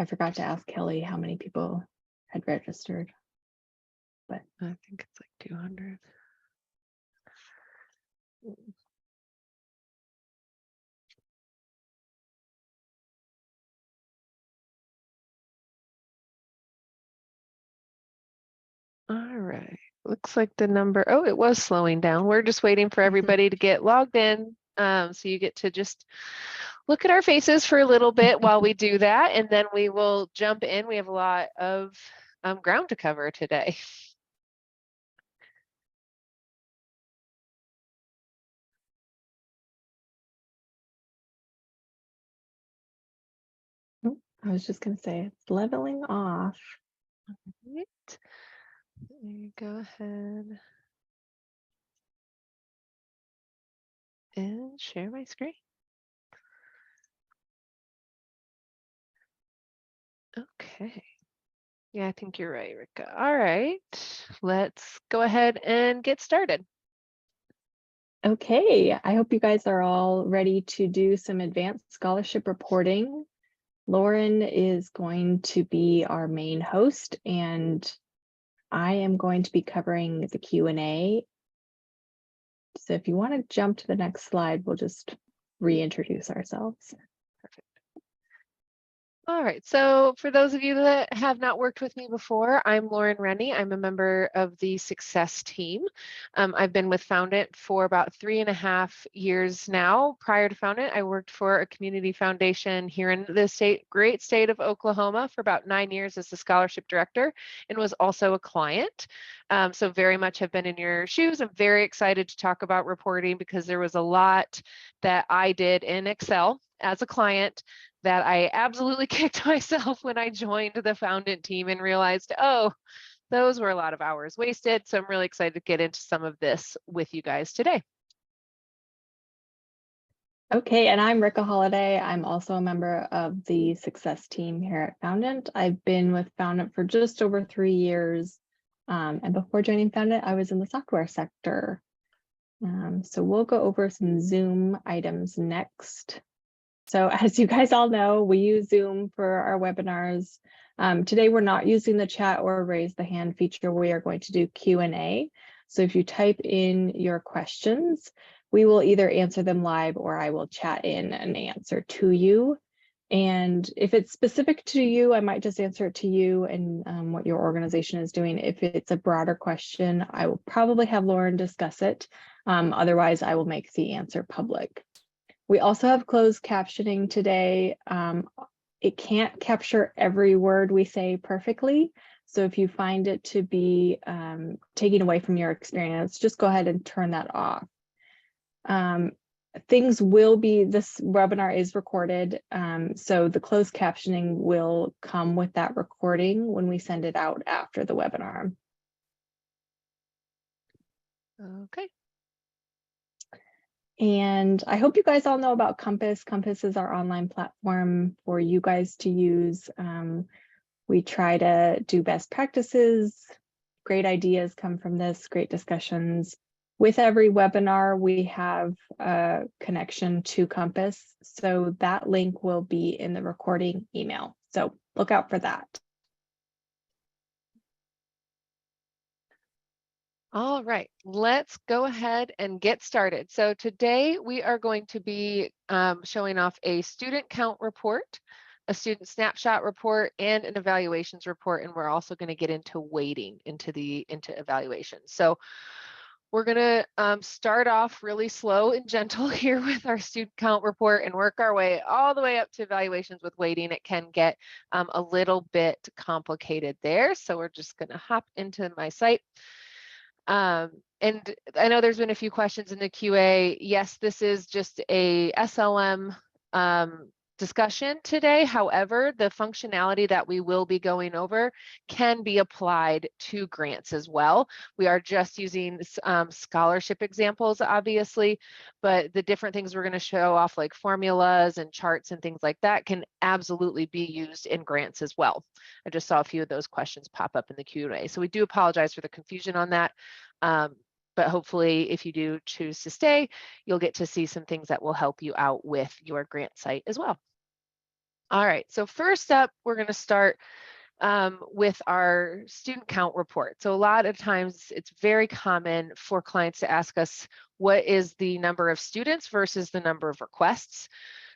I forgot to ask Kelly how many people had registered, but I think it's like 200. All right, looks like the number, oh, it was slowing down. We're just waiting for everybody to get logged in. So you get to just look at our faces for a little bit while we do that, and then we will jump in. We have a lot of ground to cover today. I was just going to say it's leveling off. Right. Let me go ahead and share my screen. Okay. Yeah, I think you're right, Rika. All right, let's go ahead and get started. Okay, I hope you guys are all ready to do some advanced scholarship reporting. Lauren is going to be our main host, and I am going to be covering the Q&A. So if you want to jump to the next slide, we'll just reintroduce ourselves. Perfect. All right, so for those of you that have not worked with me before, I'm Lauren Rennie. I'm a member of the Success team. I've been with Foundant for about 3.5 years now. Prior to Foundant, I worked for a community foundation here in the great state of Oklahoma for about 9 years as the scholarship director, and was also a client. So very much have been in your shoes. I'm very excited to talk about reporting because there was a lot that I did in Excel as a client that I absolutely kicked myself when I joined the Foundant team and realized, oh, those were a lot of hours wasted. So I'm really excited to get into some of this with you guys today. Okay, and I'm Rika Holiday. I'm also a member of the Success team here at Foundant. I've been with Foundant for just over 3 years. And before joining Foundant, I was in the software sector. So we'll go over some Zoom items next. So as you guys all know, we use Zoom for our webinars. Today, we're not using the chat or raise the hand feature. We are going to do Q&A. So if you type in your questions, we will either answer them live or I will chat in an answer to you. And if it's specific to you, I might just answer it to you and what your organization is doing. If it's a broader question, I will probably have Lauren discuss it. Otherwise, I will make the answer public. We also have closed captioning today. It can't capture every word we say perfectly. So if you find it to be taking away from your experience, just go ahead and turn that off. This webinar is recorded. So the closed captioning will come with that recording when we send it out after the webinar. Okay. And I hope you guys all know about Compass. Compass is our online platform for you guys to use. We try to do best practices. Great ideas come from this, great discussions. With every webinar, we have a connection to Compass. So that link will be in the recording email. So look out for that. All right, let's go ahead and get started. So today we are going to be showing off a student count report, a student snapshot report, and an evaluations report. And we're also going to get into weighting into evaluations. So we're going to start off really slow and gentle here with our student count report and work our way all the way up to evaluations with weighting. It can get a little bit complicated there. So we're just going to hop into my site. And I know there's been a few questions in the QA. Yes, this is just a SLM discussion today. However, the functionality that we will be going over can be applied to grants as well. We are just using scholarship examples, obviously, but the different things we're going to show off, like formulas and charts and things like that, can absolutely be used in grants as well. I just saw a few of those questions pop up in the Q&A. So we do apologize for the confusion on that. But hopefully, if you do choose to stay, you'll get to see some things that will help you out with your grant site as well. All right, so first up, we're going to start with our student count report. So a lot of times it's very common for clients to ask us, what is the number of students versus the number of requests?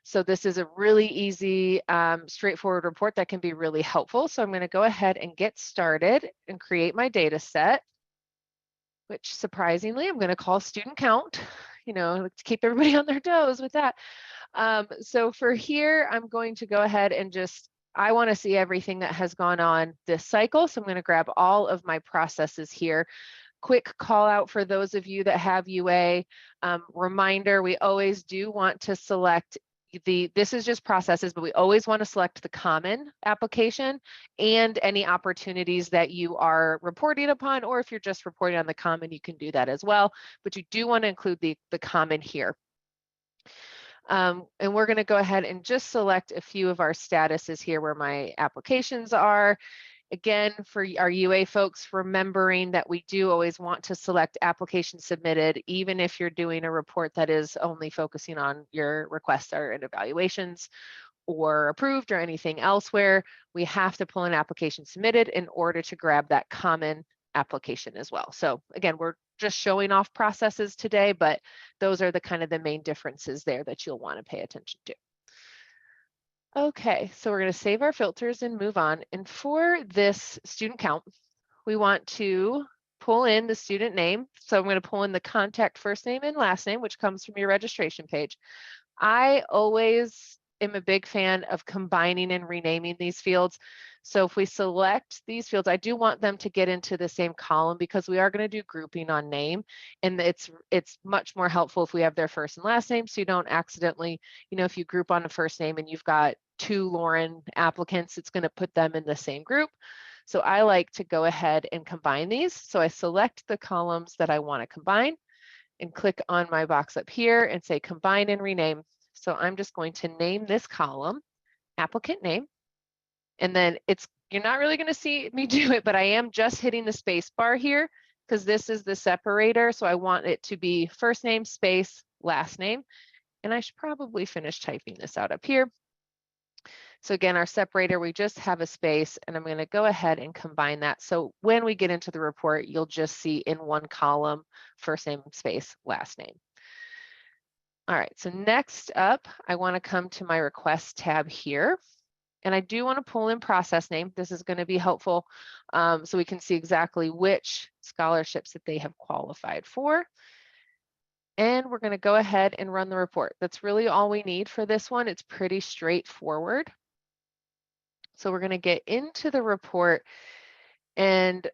So this is a really easy, straightforward report that can be really helpful. So I'm going to go ahead and get started and create my data set, which surprisingly, I'm going to call student count, to keep everybody on their toes with that. So for here, I'm going to go ahead and I want to see everything that has gone on this cycle. So I'm going to grab all of my processes here. Quick call out for those of you that have UA. Reminder, we always do want to select this is just processes, but we always want to select the common application and any opportunities that you are reporting upon, or if you're just reporting on the common, you can do that as well. But you do want to include the common here. And we're going to go ahead and just select a few of our statuses here where my applications are. Again, for our UA folks, remembering that we do always want to select application submitted, even if you're doing a report that is only focusing on your requests or evaluations or approved or anything elsewhere. We have to pull an application submitted in order to grab that common application as well. So again, we're just showing off processes today, but those are the kind of the main differences there that you'll want to pay attention to. Okay, so we're going to save our filters and move on. And for this student count, we want to pull in the student name. So I'm going to pull in the contact first name and last name, which comes from your registration page. I always am a big fan of combining and renaming these fields. So if we select these fields, I do want them to get into the same column because we are going to do grouping on name. And it's much more helpful if we have their first and last name, so you don't accidentally, if you group on a first name and you've got 2 Lauren applicants, it's going to put them in the same group. So I like to go ahead and combine these. So I select the columns that I want to combine and click on my box up here and say combine and rename. So I'm just going to name this column applicant name. And then you're not really going to see me do it, but I am just hitting the space bar here because this is the separator. So I want it to be first name space last name. And I should probably finish typing this out up here. So again, our separator, we just have a space, and I'm going to go ahead and combine that. So when we get into the report, you'll just see in one column, first name space last name. All right, so next up, I want to come to my request tab here. And I do want to pull in process name. This is going to be helpful so we can see exactly which scholarships that they have qualified for. And we're going to go ahead and run the report. That's really all we need for this one. It's pretty straightforward. So we're going to get into the report. And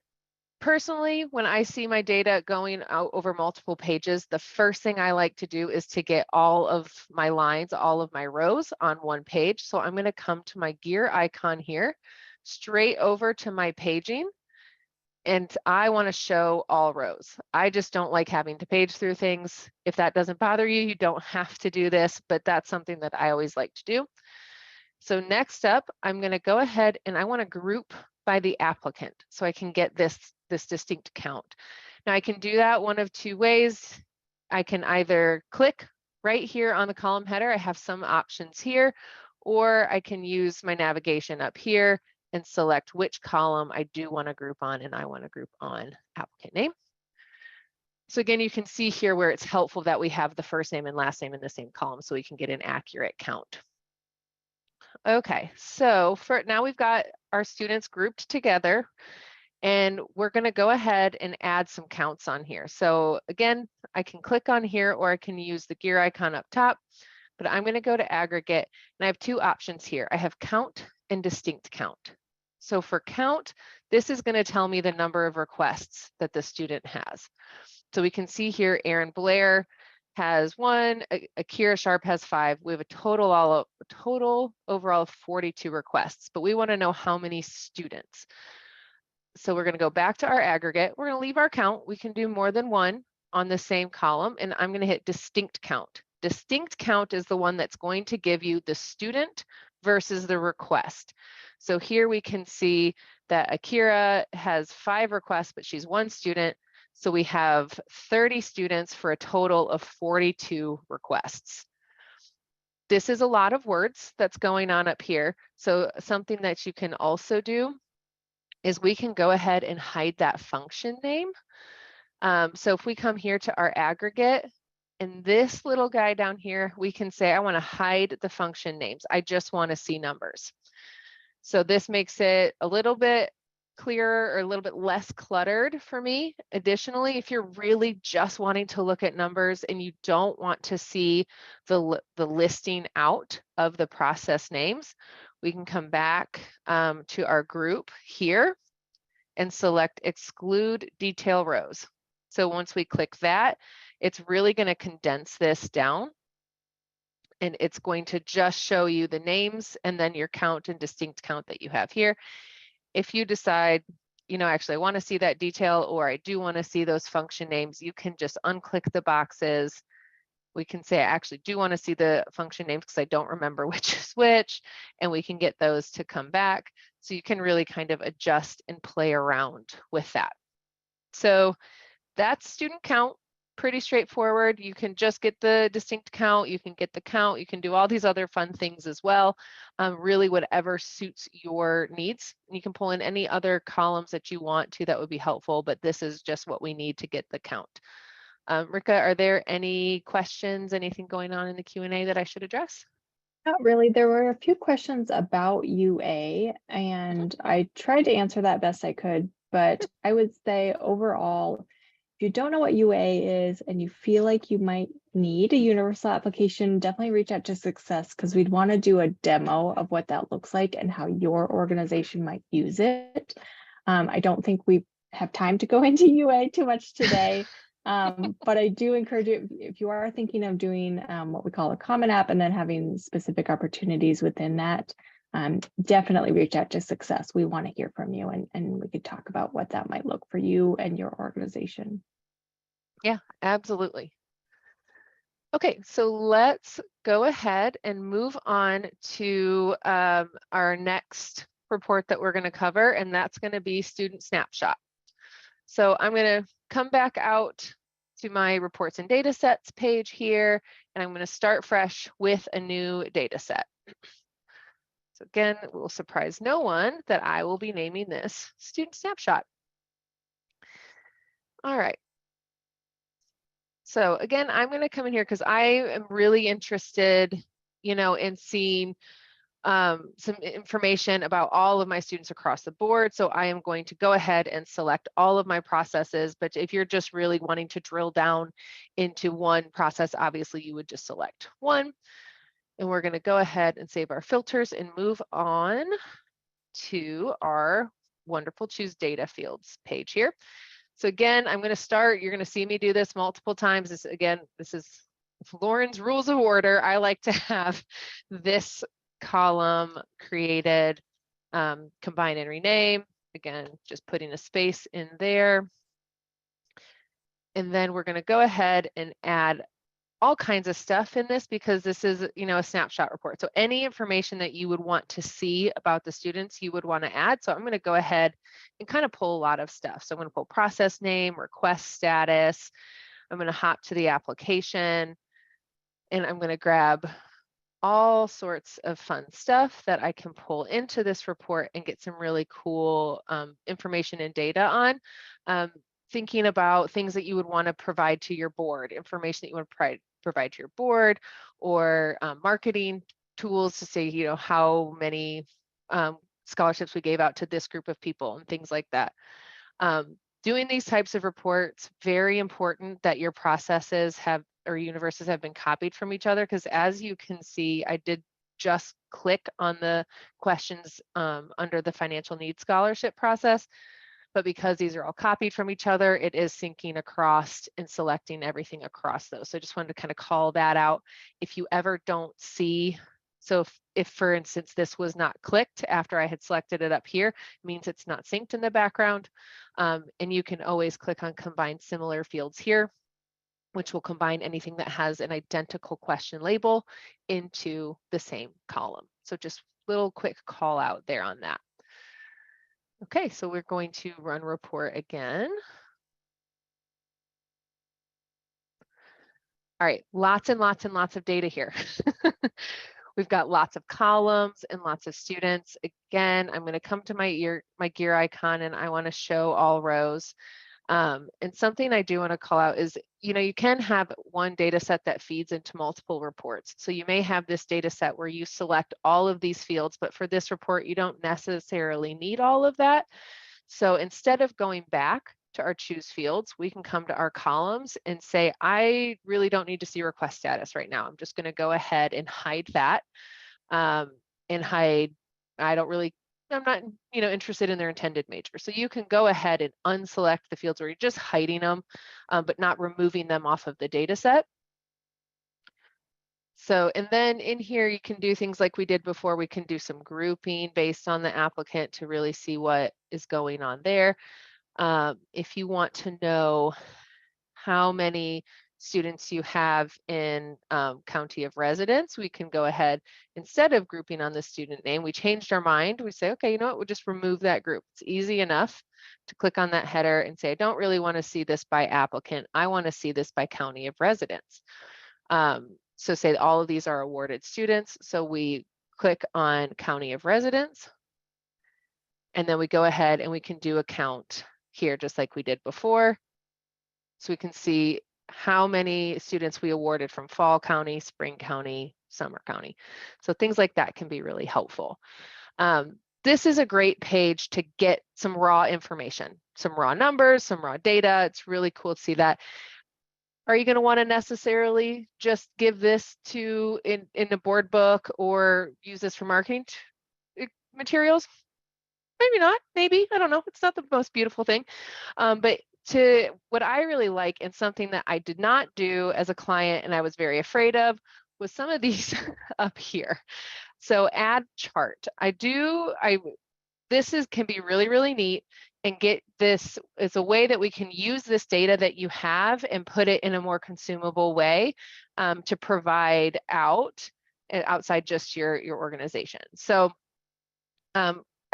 personally, when I see my data going out over multiple pages, the first thing I like to do is to get all of my lines, all of my rows on one page. So I'm going to come to my gear icon here, straight over to my paging, and I want to show all rows. I just don't like having to page through things. If that doesn't bother you, you don't have to do this, but that's something that I always like to do. So next up, I'm going to go ahead and I want to group by the applicant so I can get this distinct count. Now I can do that one of 2 ways. I can either click right here on the column header. I have some options here, or I can use my navigation up here and select which column I do want to group on, and I want to group on applicant name. So again, you can see here where it's helpful that we have the first name and last name in the same column so we can get an accurate count. Okay, so for now we've got our students grouped together, and we're going to go ahead and add some counts on here. So again, I can click on here, or I can use the gear icon up top, but I'm going to go to aggregate, and I have 2 options here. I have count and distinct count. So for count, this is going to tell me the number of requests that the student has. So we can see here, Aaron Blair has 1, Akira Sharp has 5. We have a total overall of 42 requests, but we want to know how many students. So we're going to go back to our aggregate. We're going to leave our count. We can do more than 1 on the same column, and I'm going to hit distinct count. Distinct count is the one that's going to give you the student versus the request. So here we can see that Akira has 5 requests, but she's 1 student. So we have 30 students for a total of 42 requests. this is a lot of words that's going on up here. So something that you can also do is we can go ahead and hide that function name. So if we come here to our aggregate, and this little guy down here, we can say, I want to hide the function names. I just want to see numbers. So this makes it a little bit clearer or a little bit less cluttered for me. Additionally, if you're really just wanting to look at numbers and you don't want to see the listing out of the process names, we can come back to our group here and select exclude detail rows. So once we click that, it's really going to condense this down, and it's going to just show you the names and then your count and distinct count that you have here. If you decide, you know, actually I want to see that detail, or I do want to see those function names, you can just unclick the boxes. We can say I actually do want to see the function names because I don't remember which is which, and we can get those to come back. So you can really kind of adjust and play around with that. So that's student count, pretty straightforward. You can just get the distinct count, you can get the count, you can do all these other fun things as well. Really whatever suits your needs. You can pull in any other columns that you want to that would be helpful, but this is just what we need to get the count. Rika, are there any questions, anything going on in the Q&A that I should address? Not really. There were a few questions about UA, and I tried to answer that best I could, but I would say overall, if you don't know what UA is and you feel like you might need a universal application, definitely reach out to Success, because we'd want to do a demo of what that looks like and how your organization might use it. I don't think we have time to go into UA too much today. But I do encourage you, if you are thinking of doing what we call a common app and then having specific opportunities within that, definitely reach out to Success. We want to hear from you, and we could talk about what that might look for you and your organization. Yeah, absolutely. Okay, so let's go ahead and move on to our next report that we're going to cover, and that's going to be student snapshot. So I'm going to come back out to my reports and data sets page here, and I'm going to start fresh with a new data set. So again, it will surprise no one that I will be naming this student snapshot. All right. So again, I'm going to come in here because I am really interested, you know, in seeing some information about all of my students across the board. So I am going to go ahead and select all of my processes. But if you're just really wanting to drill down into one process, obviously you would just select one. And we're going to go ahead and save our filters and move on to our wonderful choose data fields page here. So again, I'm going to start, you're going to see me do this multiple times. This is Lauren's rules of order. I like to have this column created, combine and rename. Again, just putting a space in there. And then we're going to go ahead and add all kinds of stuff in this, because this is, you know, a snapshot report. So any information that you would want to see about the students, you would want to add. So I'm going to go ahead and kind of pull a lot of stuff. So I'm going to pull process name, request status. I'm going to hop to the application, and I'm going to grab all sorts of fun stuff that I can pull into this report and get some really cool information and data on. Thinking about things that you would want to provide to your board, information that you want to provide to your board, or marketing tools to say, you know, how many scholarships we gave out to this group of people and things like that. Doing these types of reports, very important that your processes have, or universes have been copied from each other, because as you can see, I did just click on the questions under the financial needs scholarship process. But because these are all copied from each other, it is syncing across and selecting everything across those. So I just wanted to kind of call that out. If you ever don't see, so if for instance, this was not clicked after I had selected it up here, it means it's not synced in the background. And you can always click on combine similar fields here, which will combine anything that has an identical question label into the same column. So just little quick call out there on that. Okay, so we're going to run report again. All right, lots and lots and lots of data here. We've got lots of columns and lots of students. Again, I'm going to come to my gear icon, and I want to show all rows. And something I do want to call out is, you can have one data set that feeds into multiple reports. So you may have this data set where you select all of these fields, but for this report, you don't necessarily need all of that. So instead of going back to our choose fields, we can come to our columns and say, I really don't need to see request status right now. I'm just going to go ahead and hide that and hide, I'm not, interested in their intended major. So you can go ahead and unselect the fields where you're just hiding them, but not removing them off of the data set. So, and then in here, you can do things like we did before. We can do some grouping based on the applicant to really see what is going on there. If you want to know how many students you have in county of residence, we can go ahead, instead of grouping on the student name, we changed our mind. We say, okay, you know what, we'll just remove that group. It's easy enough to click on that header and say, I don't really want to see this by applicant. I want to see this by county of residence. So say all of these are awarded students. So we click on county of residence, and then we go ahead and we can do a count here, just like we did before. So we can see how many students we awarded from fall county, spring county, summer county. So things like that can be really helpful. This is a great page to get some raw information, some raw numbers, some raw data. It's really cool to see that. Are you going to want to necessarily just give this to in a board book or use this for marketing materials? Maybe not, maybe, I don't know. It's not the most beautiful thing. But what I really like, and something that I did not do as a client and I was very afraid of, was some of these up here. So add chart. This can be really, really neat, and get this as a way that we can use this data that you have and put it in a more consumable way to provide outside just your organization. So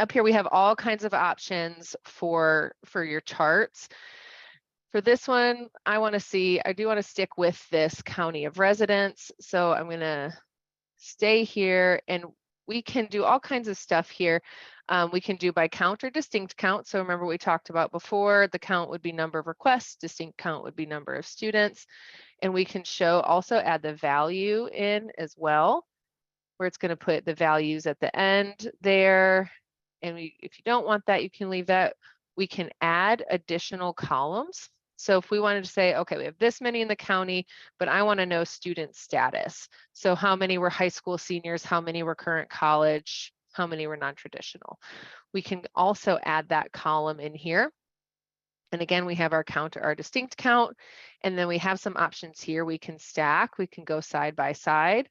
up here we have all kinds of options for your charts. For this one, I do want to stick with this county of residence. So I'm going to stay here, and we can do all kinds of stuff here. We can do by count or distinct count. So remember we talked about before, the count would be number of requests, distinct count would be number of students. And we can also add the value in as well, where it's going to put the values at the end there. And if you don't want that, you can leave that. We can add additional columns. So if we wanted to say, okay, we have this many in the county, but I want to know student status. So how many were high school seniors? How many were current college? How many were non-traditional? We can also add that column in here. And again, we have our count or our distinct count. And then we have some options here. We can stack, we can go side by side,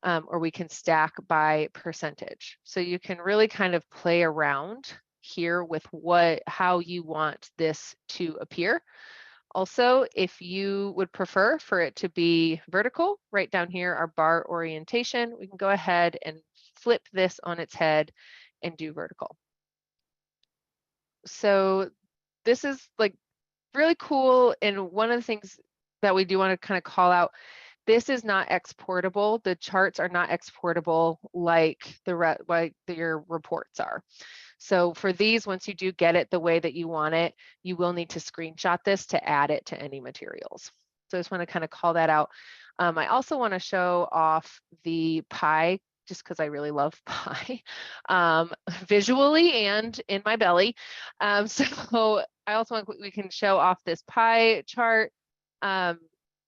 or we can stack by percentage. So you can really kind of play around here with how you want this to appear. Also, if you would prefer for it to be vertical, right down here, our bar orientation, we can go ahead and flip this on its head and do vertical. So this is like really cool. And one of the things that we do want to kind of call out, this is not exportable. The charts are not exportable like your reports are. So for these, once you do get it the way that you want it, you will need to screenshot this to add it to any materials. So I just want to kind of call that out. I also want to show off the pie, just because I really love pie, visually and in my belly. So I also want, we can show off this pie chart.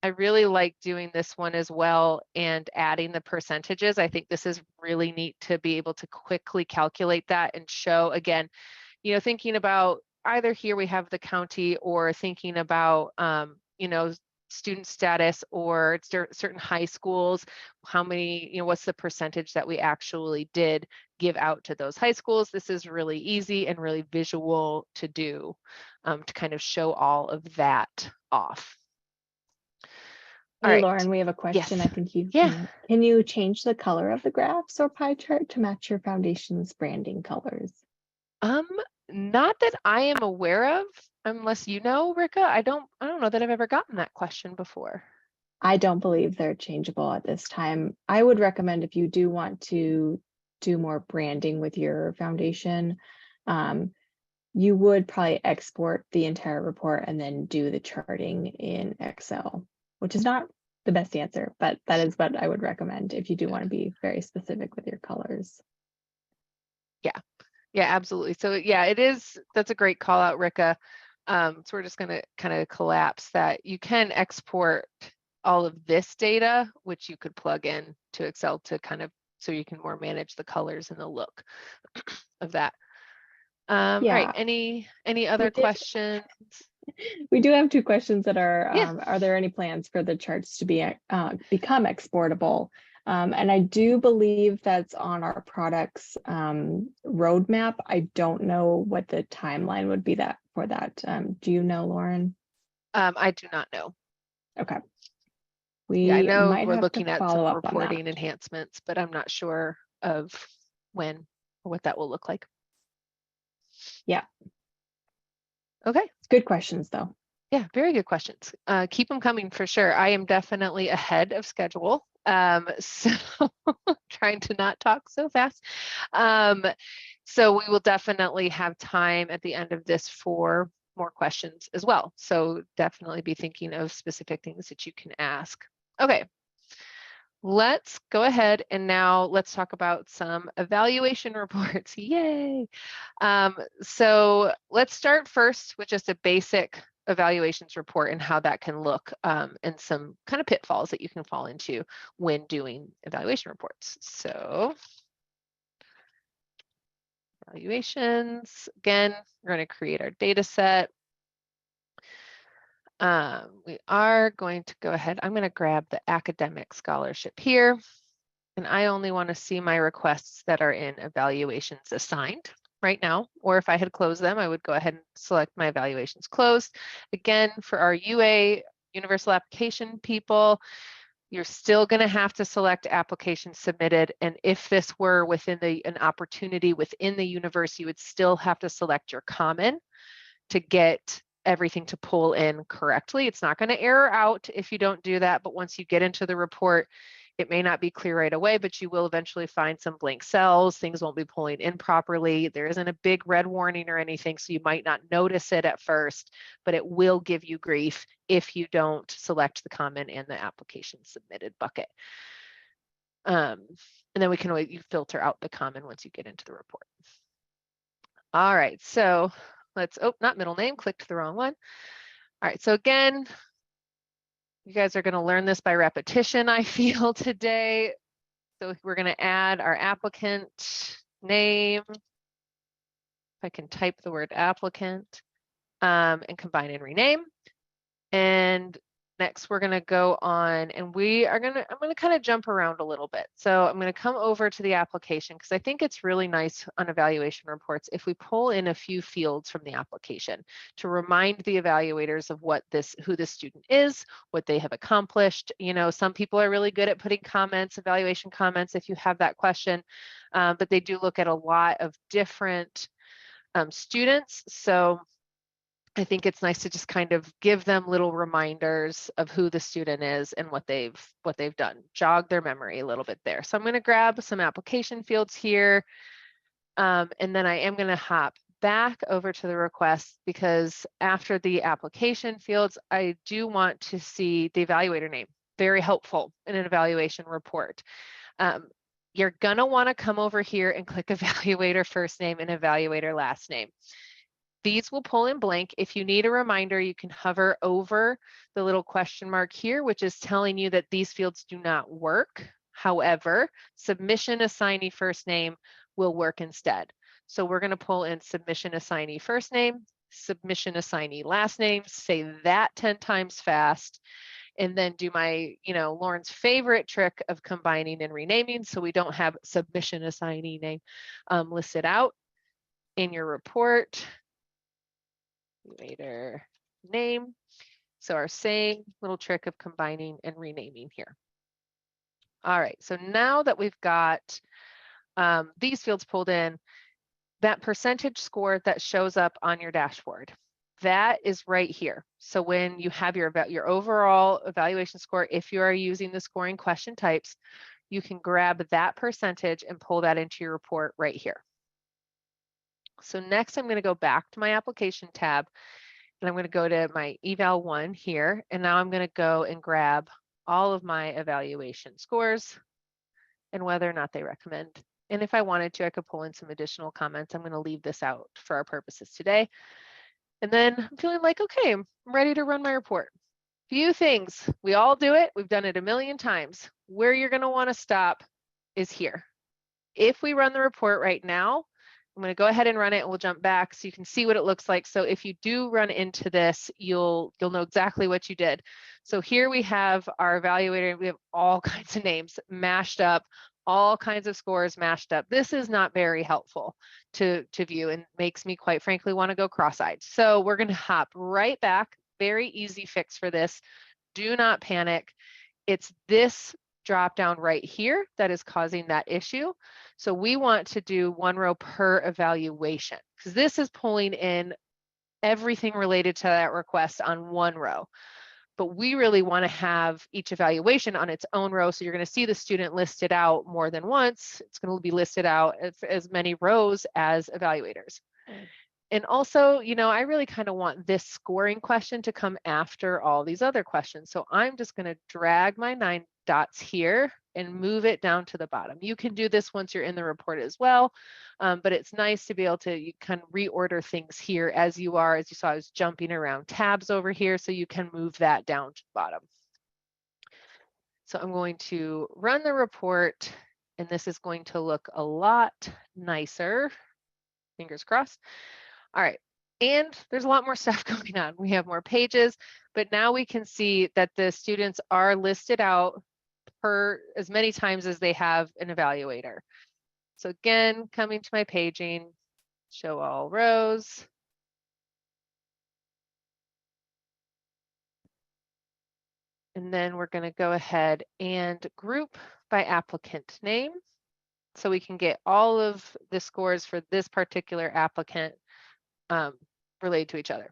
I really like doing this one as well and adding the percentages. I think this is really neat to be able to quickly calculate that and show, again, thinking about either here we have the county, or thinking about, student status or certain high schools, how many, what's the percentage that we actually did give out to those high schools. This is really easy and really visual to do, to kind of show all of that off. All Hey, right. Lauren, we have a question. Yes. I think you Yeah. can you change the color of the graphs or pie chart to match your foundation's branding colors? Not that I am aware of, unless you know, Rika. I don't know that I've ever gotten that question before. I don't believe they're changeable at this time. I would recommend if you do want to do more branding with your foundation, you would probably export the entire report and then do the charting in Excel, which is not the best answer, but that is what I would recommend if you do want to be very specific with your colors. Yeah, yeah, absolutely. So yeah, it is, that's a great call out, Rika. So we're just going to kind of collapse that. You can export all of this data, which you could plug in to Excel to kind of, so you can more manage the colors and the look of that. All right, Yeah, any other questions? we do have two questions that Yeah. are there any plans for the charts to be become exportable? And I do believe that's on our products roadmap. I don't know what the timeline would be for that. Do you know, Lauren? I do not know. Okay. Yeah, I We know might we're have to looking at some follow up on that. reporting enhancements, but I'm not sure of when or what that will look like. Yeah. Okay. Good questions, though. Yeah, very good questions. Keep them coming for sure. I am definitely ahead of schedule. So trying to not talk so fast. So we will definitely have time at the end of this for more questions as well. So definitely be thinking of specific things that you can ask. Okay. Let's go ahead and now let's talk about some evaluation reports. Yay. So let's start first with just a basic evaluations report and how that can look and some kind of pitfalls that you can fall into when doing evaluation reports. So evaluations, again, we're going to create our data set. We are going to go ahead, I'm going to grab the academic scholarship here. And I only want to see my requests that are in evaluations assigned right now, or if I had closed them, I would go ahead and select my evaluations closed. Again, for our UA, Universal Application people, you're still going to have to select applications submitted. And if this were within an opportunity within the universe, you would still have to select your common to get everything to pull in correctly. It's not going to error out if you don't do that, but once you get into the report, it may not be clear right away, but you will eventually find some blank cells. Things won't be pulling in properly. There isn't a big red warning or anything, so you might not notice it at first, but it will give you grief if you don't select the common and the application submitted bucket. And then we can always filter out the common once you get into the report. All right, so let's, oh, not middle name, clicked the wrong one. All right, so again, you guys are going to learn this by repetition, I feel, today. So we're going to add our applicant name. If I can type the word applicant and combine and rename. And next we're going to go on and I'm going to kind of jump around a little bit. So I'm going to come over to the application because I think it's really nice on evaluation reports if we pull in a few fields from the application to remind the evaluators of who this student is, what they have accomplished. You know, some people are really good at putting comments, evaluation comments, if you have that question, but they do look at a lot of different students. So I think it's nice to just kind of give them little reminders of who the student is and what they've done, jog their memory a little bit there. So I'm going to grab some application fields here, and then I am going to hop back over to the request because after the application fields, I do want to see the evaluator name. Very helpful in an evaluation report. You're going to want to come over here and click evaluator first name and evaluator last name. These will pull in blank. If you need a reminder, you can hover over the little question mark here, which is telling you that these fields do not work. However, submission assignee first name will work instead. So we're going to pull in submission assignee first name, submission assignee last name, say that 10 times fast, and then do my, Lauren's favorite trick of combining and renaming so we don't have submission assignee name listed out in your report. Evaluator name. So our same little trick of combining and renaming here. All right, so now that we've got these fields pulled in, that percentage score that shows up on your dashboard, that is right here. So when you have your overall evaluation score, if you are using the scoring question types, you can grab that percentage and pull that into your report right here. So next I'm going to go back to my application tab, and I'm going to go to my eval 1 here, and now I'm going to go and grab all of my evaluation scores and whether or not they recommend. And if I wanted to, I could pull in some additional comments. I'm going to leave this out for our purposes today. And then I'm feeling like, okay, I'm ready to run my report. Few things, we all do it. We've done it a million times. Where you're going to want to stop is here. If we run the report right now, I'm going to go ahead and run it, and we'll jump back so you can see what it looks like. So if you do run into this, you'll know exactly what you did. So here we have our evaluator. We have all kinds of names mashed up, all kinds of scores mashed up. This is not very helpful to view, and makes me, quite frankly, want to go cross-eyed. So we're going to hop right back. Very easy fix for this. Do not panic. It's this drop down right here that is causing that issue. So we want to do 1 row per evaluation, because this is pulling in everything related to that request on 1 row. But we really want to have each evaluation on its own row. So you're going to see the student listed out more than once. It's going to be listed out as many rows as evaluators. And also, you know, I really kind of want this scoring question to come after all these other questions. So I'm just going to drag my 9 dots here and move it down to the bottom. You can do this once you're in the report as well, but it's nice to be able to, you can reorder things here as you are. As you saw, I was jumping around tabs over here, so you can move that down to the bottom. So I'm going to run the report, and this is going to look a lot nicer. Fingers crossed. All right, and there's a lot more stuff going on. We have more pages, but now we can see that the students are listed out per as many times as they have an evaluator. So again, coming to my paging, show all rows. And then we're going to go ahead and group by applicant name, so we can get all of the scores for this particular applicant related to each other.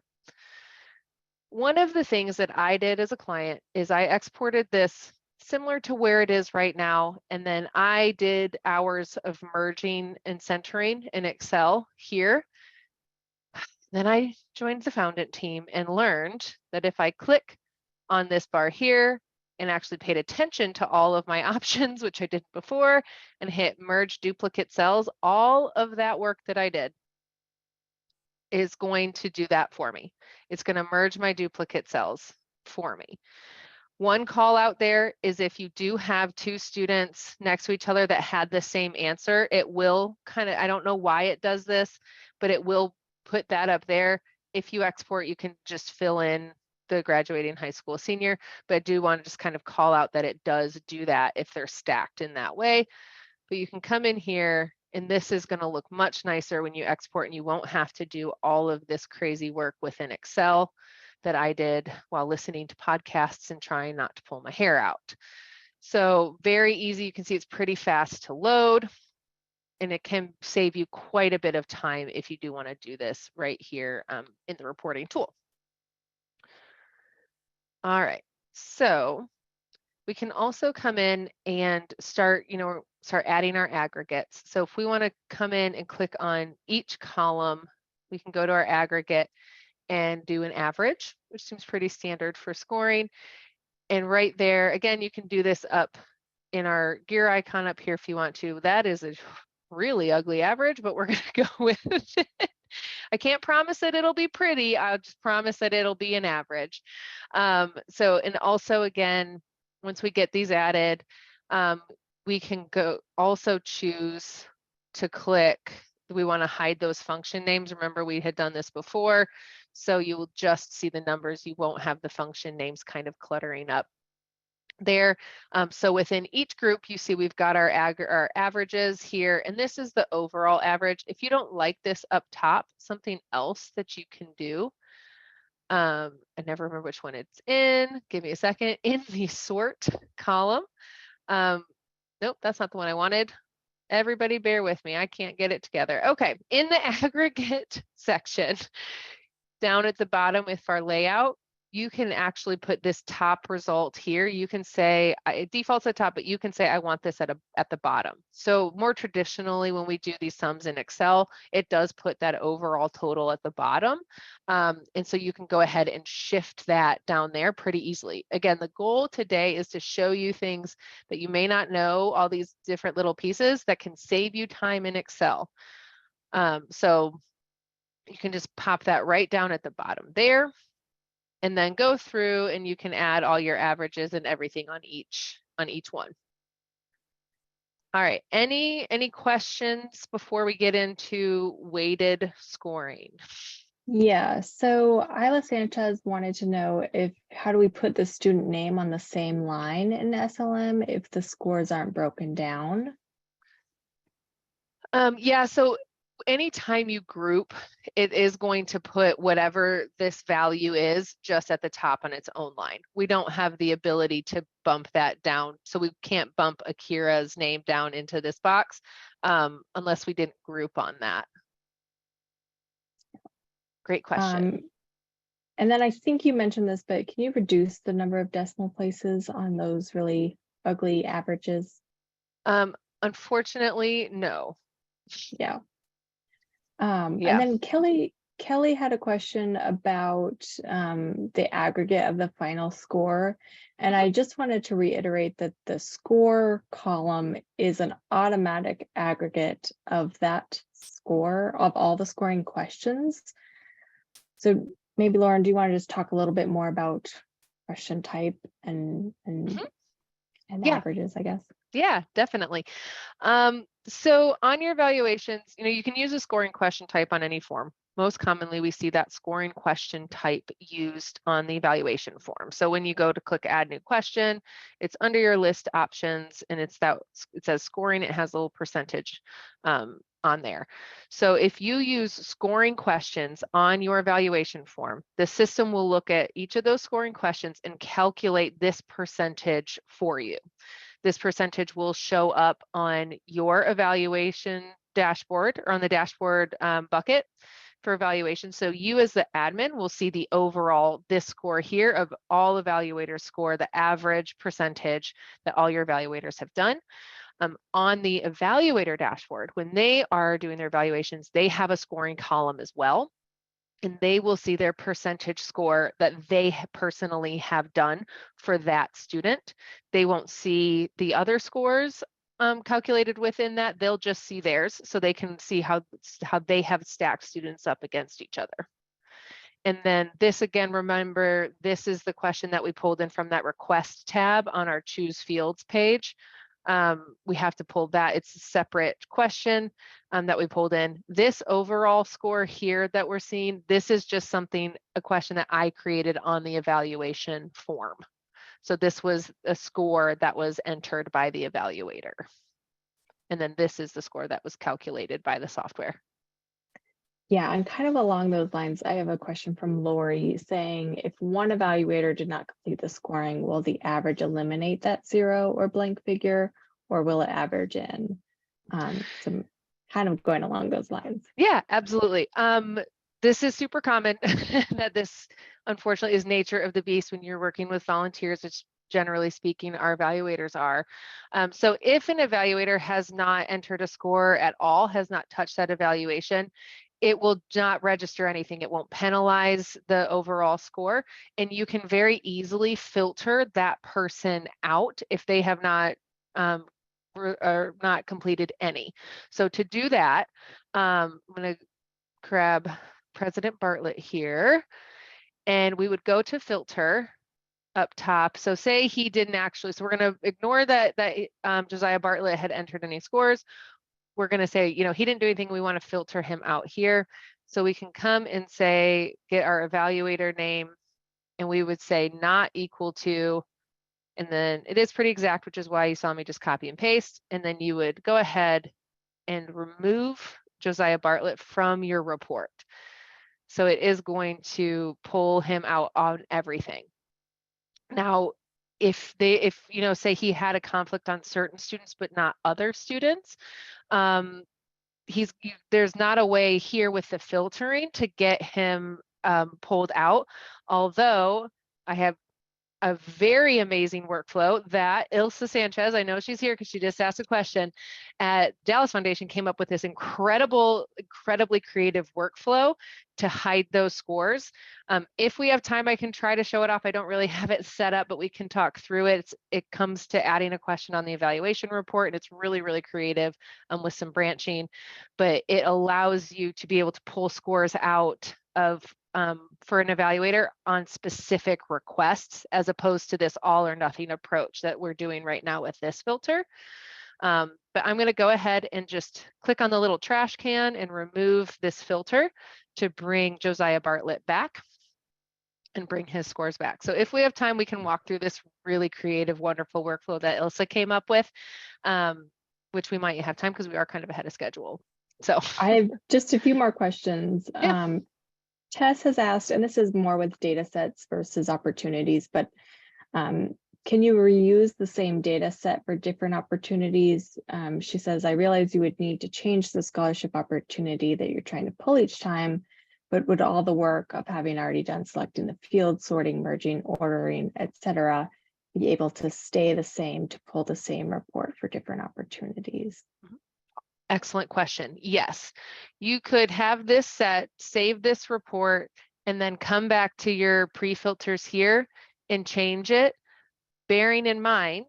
One of the things that I did as a client is I exported this similar to where it is right now, and then I did hours of merging and centering in Excel here. Then I joined the Foundant team and learned that if I click on this bar here and actually paid attention to all of my options, which I did before, and hit merge duplicate cells, all of that work that I did is going to do that for me. It's going to merge my duplicate cells for me. One call out there is if you do have 2 students next to each other that had the same answer, it will kind of, I don't know why it does this, but it will put that up there. If you export, you can just fill in the graduating high school senior, but I do want to just kind of call out that it does do that if they're stacked in that way. But you can come in here, and this is going to look much nicer when you export, and you won't have to do all of this crazy work within Excel that I did while listening to podcasts and trying not to pull my hair out. So very easy. You can see it's pretty fast to load, and it can save you quite a bit of time if you do want to do this right here in the reporting tool. All right, so we can also come in and start adding our aggregates. So if we want to come in and click on each column, we can go to our aggregate and do an average, which seems pretty standard for scoring. And right there, again, you can do this up in our gear icon up here if you want to. That is a really ugly average, but we're going to go with it. I can't promise that it'll be pretty. I'll just promise that it'll be an average. And also, again, once we get these added, we can go also choose to click. We want to hide those function names. Remember, we had done this before. So you will just see the numbers. You won't have the function names kind of cluttering up there. So within each group, you see we've got our averages here, and this is the overall average. If you don't like this up top, something else that you can do, I never remember which one it's in. Give me a second. In the sort column. Nope, that's not the one I wanted. Everybody bear with me. I can't get it together. Okay, in the aggregate section, down at the bottom with our layout, you can actually put this top result here. You can say, it defaults at the top, but you can say, I want this at the bottom. So more traditionally, when we do these sums in Excel, it does put that overall total at the bottom. And so you can go ahead and shift that down there pretty easily. Again, the goal today is to show you things that you may not know, all these different little pieces that can save you time in Excel. So you can just pop that right down at the bottom there, and then go through and you can add all your averages and everything on each one. All right, any questions before we get into weighted scoring? Yeah, so Isla Sanchez wanted to know how do we put the student name on the same line in SLM if the scores aren't broken down? Yeah, so anytime you group, it is going to put whatever this value is just at the top on its own line. We don't have the ability to bump that down. So we can't bump Akira's name down into this box unless we didn't group on that. Great question. And then I think you mentioned this, but can you reduce the number of decimal places on those really ugly averages? Unfortunately, no. Yeah. Yeah. And then Kelly had a question about the aggregate of the final score. And I just wanted to reiterate that the score column is an automatic aggregate of that score, of all the scoring questions. So maybe Lauren, do you want to just talk a little bit more about question type and Yeah. averages, I guess? Yeah, definitely. So on your evaluations, you can use a scoring question type on any form. Most commonly, we see that scoring question type used on the evaluation form. So when you go to click add new question, it's under your list options and it says scoring, it has a little percentage on there. So if you use scoring questions on your evaluation form, the system will look at each of those scoring questions and calculate this percentage for you. This percentage will show up on your evaluation dashboard or on the dashboard bucket for evaluation. So you as the admin will see the overall, this score here of all evaluators score, the average percentage that all your evaluators have done. On the evaluator dashboard, when they are doing their evaluations, they have a scoring column as well. And they will see their percentage score that they personally have done for that student. They won't see the other scores calculated within that. They'll just see theirs so they can see how they have stacked students up against each other. And then this again, remember, this is the question that we pulled in from that request tab on our choose fields page. We have to pull that. It's a separate question that we pulled in. This overall score here that we're seeing, this is just a question that I created on the evaluation form. So this was a score that was entered by the evaluator. And then this is the score that was calculated by the software. Yeah, and kind of along those lines, I have a question from Lori saying, if one evaluator did not complete the scoring, will the average eliminate that 0 or blank figure, or will it average in? So kind of going along those lines. Yeah, absolutely. This is super common that this, unfortunately, is nature of the beast when you're working with volunteers, which generally speaking, our evaluators are. So if an evaluator has not entered a score at all, has not touched that evaluation, it will not register anything. It won't penalize the overall score. And you can very easily filter that person out if they have not or not completed any. So to do that, I'm going to grab President Bartlett here, and we would go to filter up top. So say he didn't actually, so we're going to ignore that Josiah Bartlett had entered any scores. We're going to say, he didn't do anything. We want to filter him out here. So we can come and say, get our evaluator name, and we would say not equal to, and then it is pretty exact, which is why you saw me just copy and paste. And then you would go ahead and remove Josiah Bartlett from your report. So it is going to pull him out on everything. Now, if say he had a conflict on certain students, but not other students, there's not a way here with the filtering to get him pulled out, although I have a very amazing workflow that Ilsa Sanchez, I know she's here because she just asked a question, at Dallas Foundation came up with this incredibly creative workflow to hide those scores. If we have time, I can try to show it off. I don't really have it set up, but we can talk through it. It comes to adding a question on the evaluation report, and it's really, really creative with some branching, but it allows you to be able to pull scores out of for an evaluator on specific requests, as opposed to this all or nothing approach that we're doing right now with this filter. But I'm going to go ahead and just click on the little trash can and remove this filter to bring Josiah Bartlett back and bring his scores back. So if we have time, we can walk through this really creative, wonderful workflow that Ilsa came up with, which we might have time because we are kind of ahead of schedule. So I have just a few more questions. Yeah. Tess has asked, and this is more with data sets versus opportunities, but can you reuse the same data set for different opportunities? She says, I realize you would need to change the scholarship opportunity that you're trying to pull each time, but would all the work of having already done selecting the field, sorting, merging, ordering, etc., be able to stay the same to pull the same report for different opportunities? Excellent question. Yes, you could have this set, save this report, and then come back to your pre-filters here and change it, bearing in mind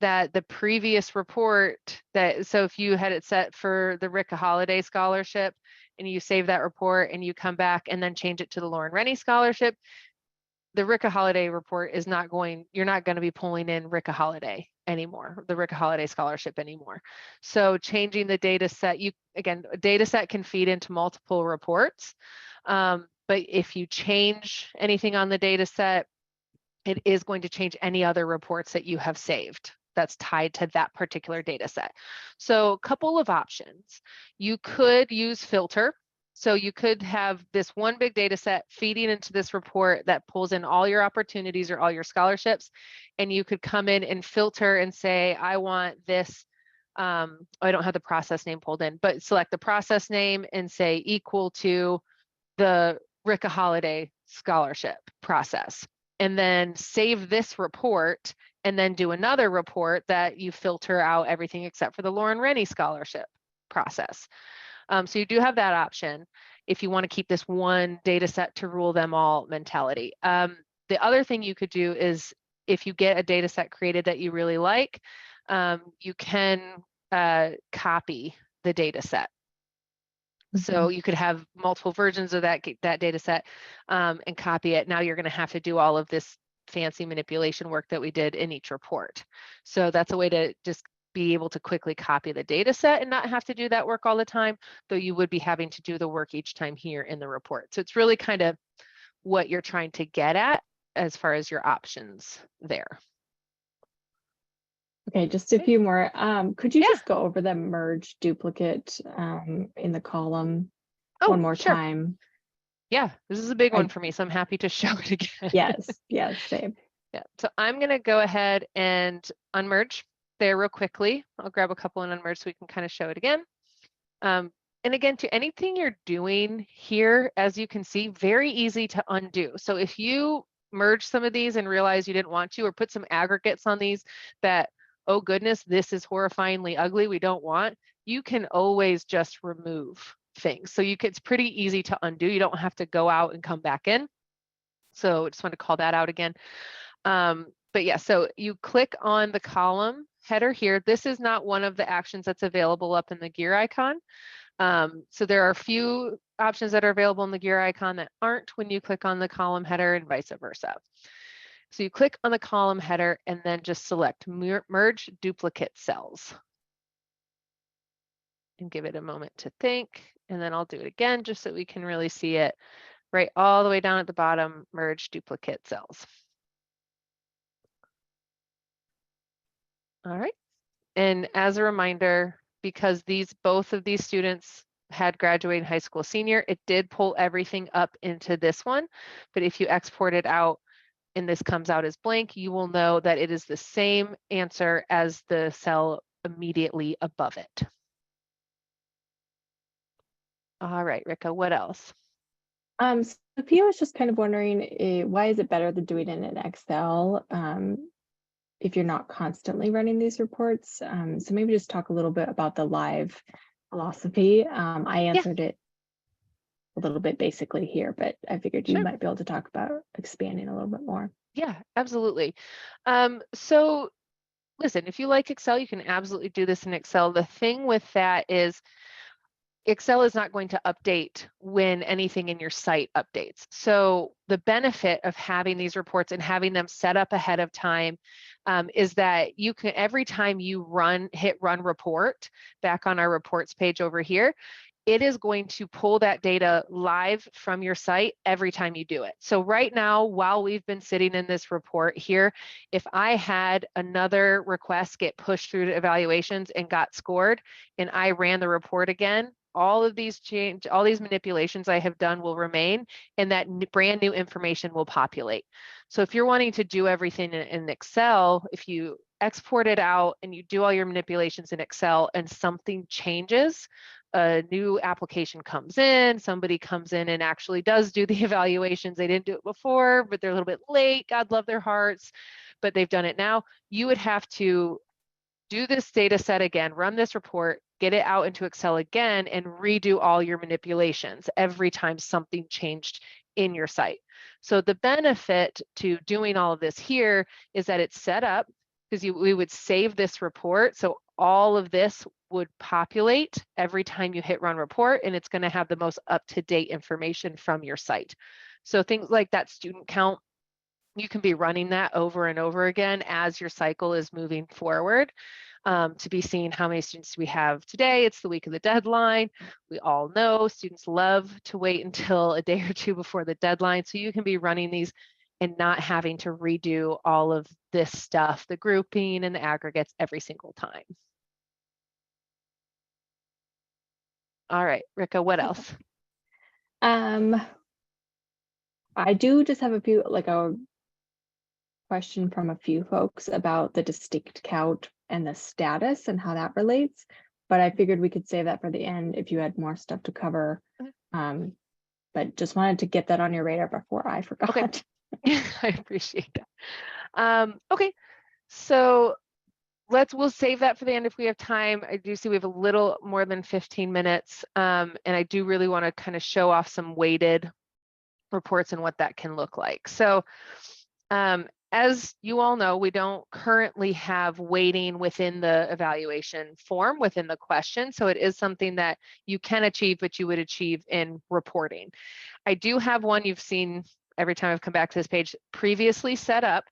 that the previous report so if you had it set for the Ricka Holiday Scholarship and you save that report and you come back and then change it to the Lauren Rennie Scholarship, the Ricka Holiday report is not going, you're not going to be pulling in Ricka Holiday anymore, the Ricka Holiday Scholarship anymore. So changing the data set, again, a data set can feed into multiple reports. But if you change anything on the data set, it is going to change any other reports that you have saved that's tied to that particular data set. So a couple of options. You could use filter. So you could have this one big data set feeding into this report that pulls in all your opportunities or all your scholarships. And you could come in and filter and say, I want this, I don't have the process name pulled in, but select the process name and say equal to the Ricka Holiday Scholarship process. And then save this report and then do another report that you filter out everything except for the Lauren Rennie Scholarship process. So you do have that option if you want to keep this one data set to rule them all mentality. The other thing you could do is if you get a data set created that you really like, you can copy the data set. So you could have multiple versions of that data set and copy it. Now you're going to have to do all of this fancy manipulation work that we did in each report. So that's a way to just be able to quickly copy the data set and not have to do that work all the time, though you would be having to do the work each time here in the report. So it's really kind of what you're trying to get at as far as your options there. Okay, just a few more. Could you just go over the merge duplicate in the column one more time? Yeah, this is a big one for me, so I'm happy to show it again. Yes, same. Yeah, so I'm going to go ahead and unmerge there real quickly. I'll grab a couple and unmerge so we can kind of show it again. And again, to anything you're doing here, as you can see, very easy to undo. So if you merge some of these and realize you didn't want to, or put some aggregates on these that, oh goodness, this is horrifyingly ugly, we don't want, you can always just remove things. So it's pretty easy to undo. You don't have to go out and come back in. So I just want to call that out again. But yeah, so you click on the column header here. This is not one of the actions that's available up in the gear icon. So there are a few options that are available in the gear icon that aren't when you click on the column header and vice versa. So you click on the column header and then just select merge duplicate cells. And give it a moment to think. And then I'll do it again just so we can really see it right all the way down at the bottom, merge duplicate cells. All right. And as a reminder, because both of these students had graduated high school senior, it did pull everything up into this one. But if you export it out and this comes out as blank, you will know that it is the same answer as the cell immediately above it. All right, Ricka, what else? Sophia was just kind of wondering, why is it better than doing it in Excel if you're not constantly running these reports? So maybe just talk a little bit about the live philosophy. I Yeah, answered it a little bit basically here, but I figured you sure. might be able to talk about expanding a little bit more. Yeah, absolutely. So listen, if you like Excel, you can absolutely do this in Excel. The thing with that is Excel is not going to update when anything in your site updates. So the benefit of having these reports and having them set up ahead of time is that you can, every time you hit run report back on our reports page over here, it is going to pull that data live from your site every time you do it. So right now, while we've been sitting in this report here, if I had another request get pushed through to evaluations and got scored, and I ran the report again, all of these manipulations I have done will remain, and that brand new information will populate. So if you're wanting to do everything in Excel, if you export it out and you do all your manipulations in Excel and something changes, a new application comes in, somebody comes in and actually does do the evaluations. They didn't do it before, but they're a little bit late. God love their hearts, but they've done it now. You would have to do this data set again, run this report, get it out into Excel again, and redo all your manipulations every time something changed in your site. So the benefit to doing all of this here is that it's set up because we would save this report. So all of this would populate every time you hit run report, and it's going to have the most up-to-date information from your site. So things like that student count, you can be running that over and over again as your cycle is moving forward to be seeing how many students we have today. It's the week of the deadline. We all know students love to wait until a day or two before the deadline. So you can be running these and not having to redo all of this stuff, the grouping and the aggregates every single time. All right, Rika, what else? I do just have a question from a few folks about the distinct count and the status and how that relates, but I figured we could save that for the end if you had more stuff to cover. But just wanted to get that on your radar before I forgot. Okay. I appreciate that. Okay, so we'll save that for the end if we have time. I do see we have a little more than 15 minutes, and I do really want to kind of show off some weighted reports and what that can look like. So as you all know, we don't currently have weighting within the evaluation form, within the question. So it is something that you can achieve, but you would achieve in reporting. I do have one you've seen every time I've come back to this page previously set up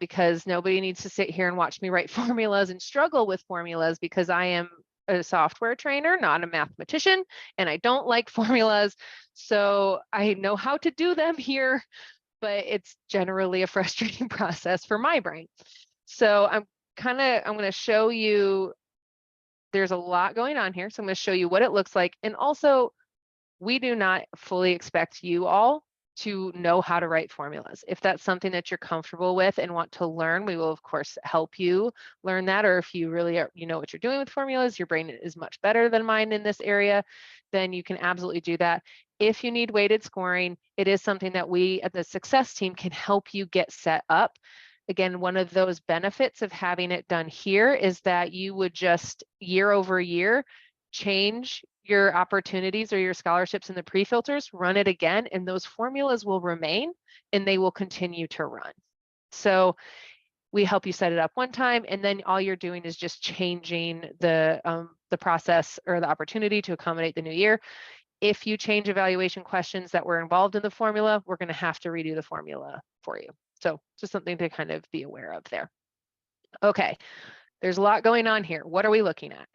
because nobody needs to sit here and watch me write formulas and struggle with formulas because I am a software trainer, not a mathematician, and I don't like formulas. So I know how to do them here, but it's generally a frustrating process for my brain. So I'm going to show you, there's a lot going on here. So I'm going to show you what it looks like. And also, we do not fully expect you all to know how to write formulas. If that's something that you're comfortable with and want to learn, we will of course help you learn that. Or if you really are, you know what you're doing with formulas, your brain is much better than mine in this area, then you can absolutely do that. If you need weighted scoring, it is something that we at the success team can help you get set up. Again, one of those benefits of having it done here is that you would just year over year change your opportunities or your scholarships in the pre-filters, run it again, and those formulas will remain and they will continue to run. So we help you set it up one time, and then all you're doing is just changing the process or the opportunity to accommodate the new year. If you change evaluation questions that were involved in the formula, we're going to have to redo the formula for you. So just something to kind of be aware of there. Okay, there's a lot going on here. What are we looking at?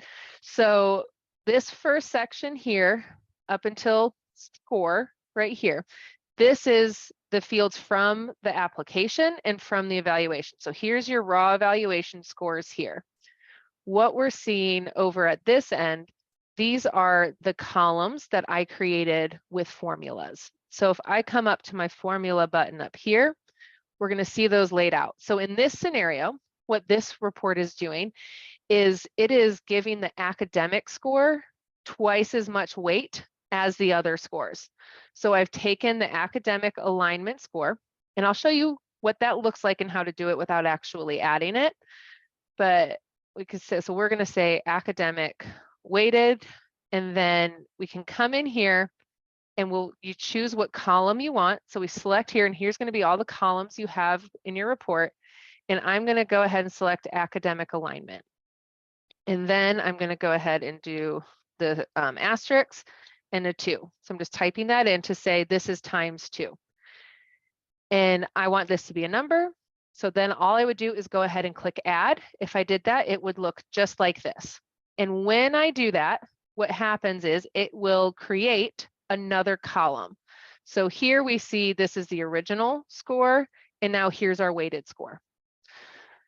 So this first section here, up until score right here, this is the fields from the application and from the evaluation. So here's your raw evaluation scores here. What we're seeing over at this end, these are the columns that I created with formulas. So if I come up to my formula button up here, we're going to see those laid out. So in this scenario, what this report is doing is it is giving the academic score twice as much weight as the other scores. So I've taken the academic alignment score, and I'll show you what that looks like and how to do it without actually adding it. But we could say, so we're going to say academic weighted, and then we can come in here and you choose what column you want. So we select here, and here's going to be all the columns you have in your report. And I'm going to go ahead and select academic alignment. And then I'm going to go ahead and do the asterisks and a 2. So I'm just typing that in to say this is times 2. And I want this to be a number. So then all I would do is go ahead and click add. If I did that, it would look just like this. And when I do that, what happens is it will create another column. So here we see this is the original score, and now here's our weighted score.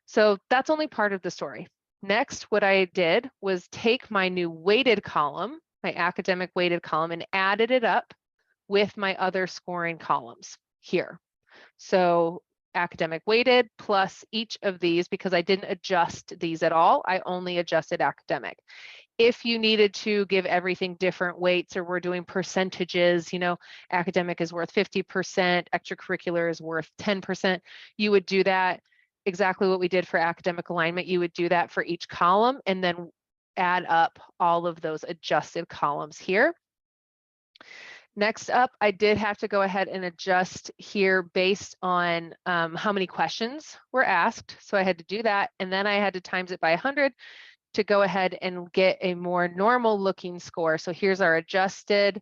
So that's only part of the story. Next, what I did was take my new weighted column, my academic weighted column, and added it up with my other scoring columns here. So academic weighted plus each of these, because I didn't adjust these at all, I only adjusted academic. If you needed to give everything different weights, or we're doing percentages, you know, academic is worth 50%, extracurricular is worth 10%, you would do that exactly what we did for academic alignment. You would do that for each column and then add up all of those adjusted columns here. Next up, I did have to go ahead and adjust here based on how many questions were asked. So I had to do that, and then I had to times it by 100 to go ahead and get a more normal looking score. So here's our adjusted,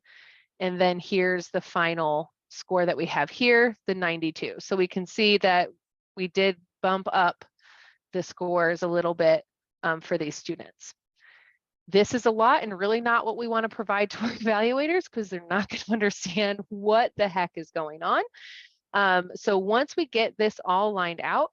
and then here's the final score that we have here, the 92. So we can see that we did bump up the scores a little bit for these students. This is a lot and really not what we want to provide to our evaluators, because they're not going to understand what the heck is going on. So once we get this all lined out,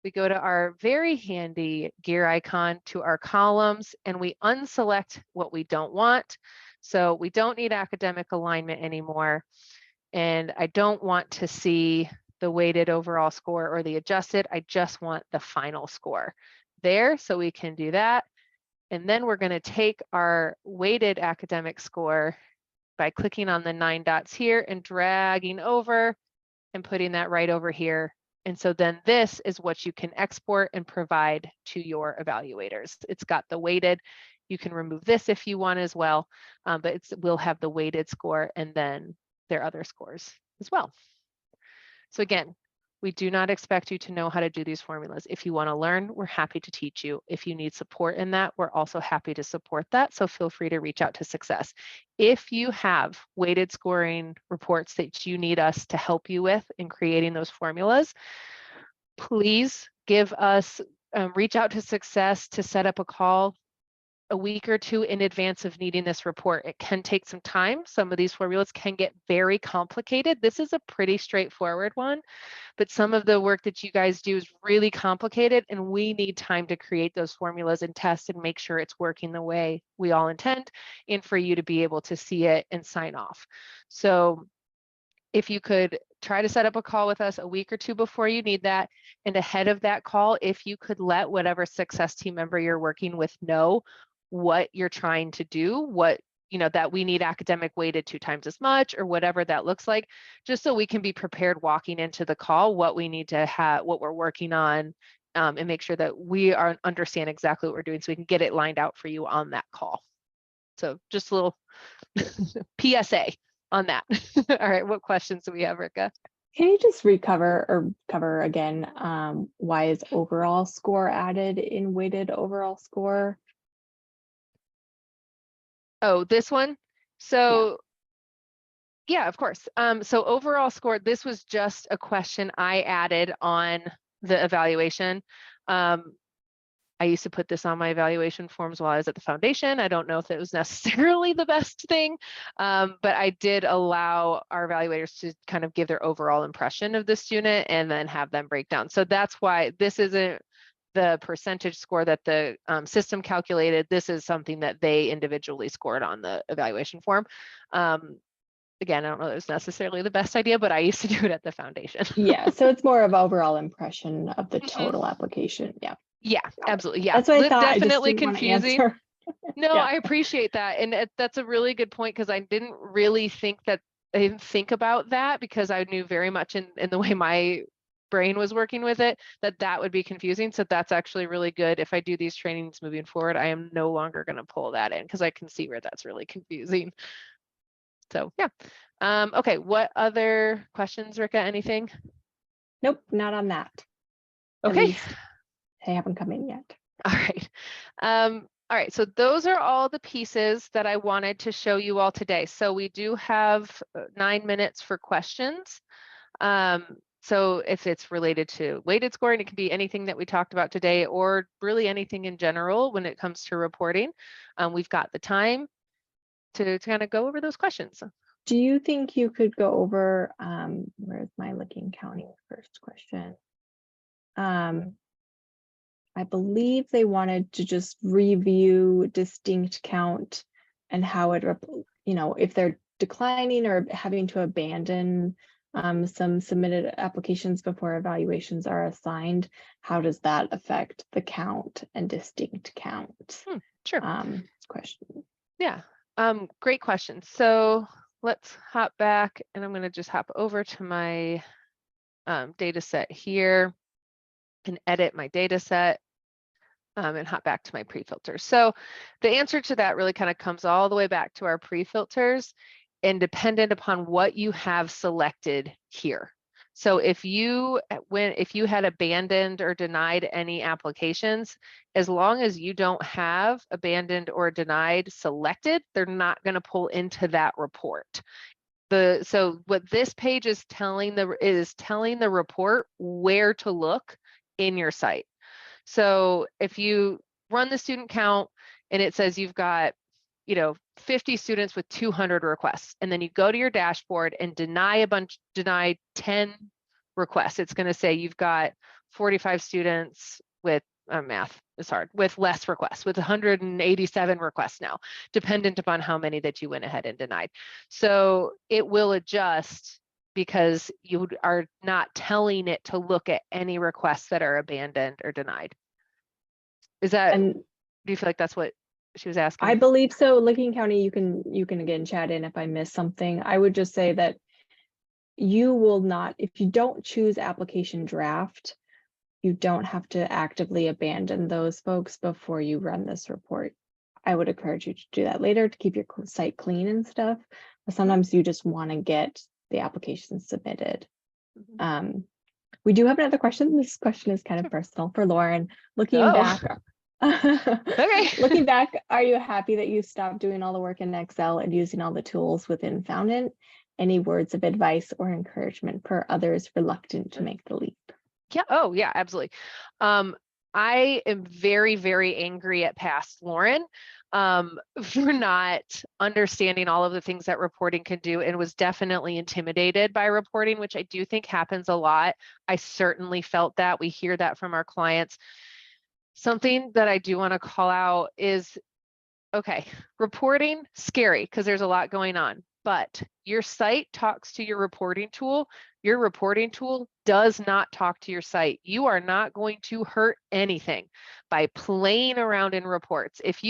we go to our very handy gear icon to our columns, and we unselect what we don't want. So we don't need academic alignment anymore. And I don't want to see the weighted overall score or the adjusted. I just want the final score there. So we can do that. And then we're going to take our weighted academic score by clicking on the 9 dots here and dragging over and putting that right over here. And so then this is what you can export and provide to your evaluators. It's got the weighted. You can remove this if you want as well, but we'll have the weighted score and then their other scores as well. So again, we do not expect you to know how to do these formulas. If you want to learn, we're happy to teach you. If you need support in that, we're also happy to support that. So feel free to reach out to Success. If you have weighted scoring reports that you need us to help you with in creating those formulas, please give us, reach out to Success to set up a call a week or two in advance of needing this report. It can take some time. Some of these formulas can get very complicated. This is a pretty straightforward one, but some of the work that you guys do is really complicated, and we need time to create those formulas and test and make sure it's working the way we all intend, and for you to be able to see it and sign off. So if you could try to set up a call with us a week or two before you need that, and ahead of that call, if you could let whatever Success team member you're working with know what you're trying to do, what, you know, that we need academic weighted 2 times as much, or whatever that looks like, just so we can be prepared walking into the call, what we need to have, what we're working on, and make sure that we understand exactly what we're doing so we can get it lined out for you on that call. So just a little PSA on that. All right, what questions do we have, Rika? Can you just cover again, why is overall score added in weighted overall score? Oh, this one? So yeah, of course. So overall score, this was just a question I added on the evaluation. I used to put this on my evaluation forms while I was at the foundation. I don't know if it was necessarily the best thing, but I did allow our evaluators to kind of give their overall impression of the student and then have them break down. So that's why this isn't the percentage score that the system calculated. This is something that they individually scored on the evaluation form. Again, I don't know if it was necessarily the best idea, but I used to do it at the foundation. Yeah, so it's more of overall impression of the total application. Yeah. Yeah, absolutely. Yeah, That's what I thought. definitely I just didn't confusing. want to answer. No, Yeah. I appreciate that. And that's a really good point because I didn't really think that I didn't think about that because I knew very much in the way my brain was working with it that that would be confusing. So that's actually really good. If I do these trainings moving forward, I am no longer going to pull that in because I can see where that's really confusing. So yeah. Okay, what other questions, Rika? Anything? Nope, not on that. At Okay. least they haven't come in yet. All right. All right, so those are all the pieces that I wanted to show you all today. So we do have 9 minutes for questions. So if it's related to weighted scoring, it can be anything that we talked about today or really anything in general when it comes to reporting. We've got the time to kind of go over those questions. Do you think you could go over, where's my Licking County first question? I believe they wanted to just review distinct count and how it, if they're declining or having to abandon some submitted applications before evaluations are assigned, how does that affect the count and distinct count? Sure. Question. Yeah, great question. So let's hop back and I'm going to just hop over to my data set here and edit my data set and hop back to my pre-filters. So the answer to that really kind of comes all the way back to our pre-filters and dependent upon what you have selected here. So if you had abandoned or denied any applications, as long as you don't have abandoned or denied selected, they're not going to pull into that report. So what this page is telling the report where to look in your site. So if you run the student count and it says you've got 50 students with 200 requests, and then you go to your dashboard and deny 10 requests, it's going to say you've got 45 students with math is hard, with less requests, with 187 requests now, dependent upon how many that you went ahead and denied. So it will adjust because you are not telling it to look at any requests that are abandoned or denied. Is that, And do you feel like that's what she was asking? I believe so. Licking County, you can again chat in if I miss something. I would just say that you will not, if you don't choose application draft, you don't have to actively abandon those folks before you run this report. I would encourage you to do that later to keep your site clean and stuff, but sometimes you just want to get the application submitted. We do have another question. This question is kind of personal for Lauren. Looking back, Okay. looking back, are you happy that you stopped doing all the work in Excel and using all the tools within Foundant? Any words of advice or encouragement for others reluctant to make the leap? Yeah. Oh, yeah, absolutely. I am very, very angry at past Lauren for not understanding all of the things that reporting can do and was definitely intimidated by reporting, which I do think happens a lot. I certainly felt that. We hear that from our clients. Something that I do want to call out is, okay, reporting, scary because there's a lot going on, but your site talks to your reporting tool. Your reporting tool does not talk to your site. You are not going to hurt anything by playing around in reports. If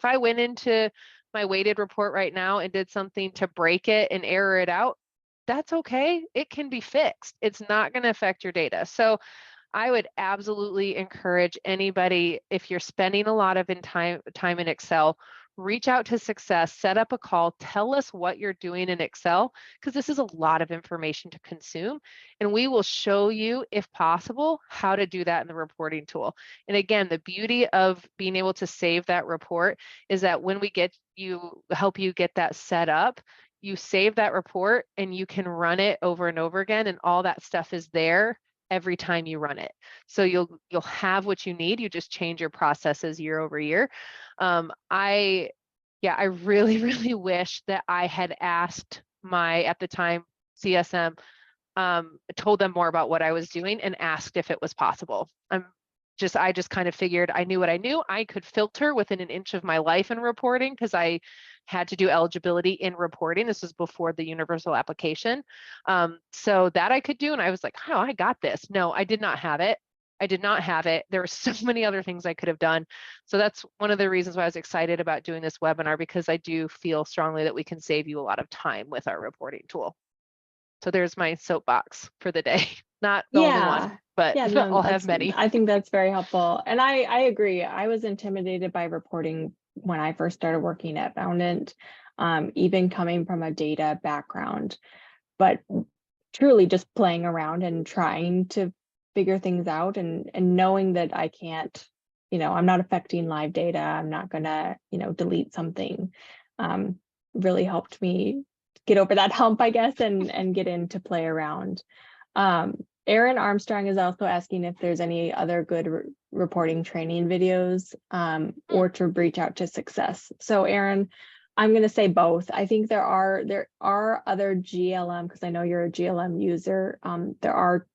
I went into my weighted report right now and did something to break it and error it out, that's okay. It can be fixed. It's not going to affect your data. So I would absolutely encourage anybody, if you're spending a lot of time in Excel, reach out to Success, set up a call, tell us what you're doing in Excel, because this is a lot of information to consume. And we will show you, if possible, how to do that in the reporting tool. And again, the beauty of being able to save that report is that when we help you get that set up, you save that report and you can run it over and over again, and all that stuff is there every time you run it. So you'll have what you need. You just change your processes year over year. I really, really wish that I had asked at the time, CSM, told them more about what I was doing and asked if it was possible. I just kind of figured I knew what I knew. I could filter within an inch of my life in reporting because I had to do eligibility in reporting. This was before the universal application. So that I could do. And I was like, oh, I got this. No, I did not have it. I did not have it. There were so many other things I could have done. So that's one of the reasons why I was excited about doing this webinar, because I do feel strongly that we can save you a lot of time with our reporting tool. So there's my soapbox for the day. Not the only one, but yeah, no, I'll have many. I think that's very helpful. And I agree. I was intimidated by reporting when I first started working at Foundant, even coming from a data background, but truly just playing around and trying to figure things out, and knowing that I can't, I'm not affecting live data. I'm not gonna, delete something, really helped me get over that hump, I guess, and get into play around. Aaron Armstrong is also asking if there's any other good reporting training videos, or to reach out to Success. So Aaron, I'm going to say both. I think there are other GLM, because I know you're a GLM user. There are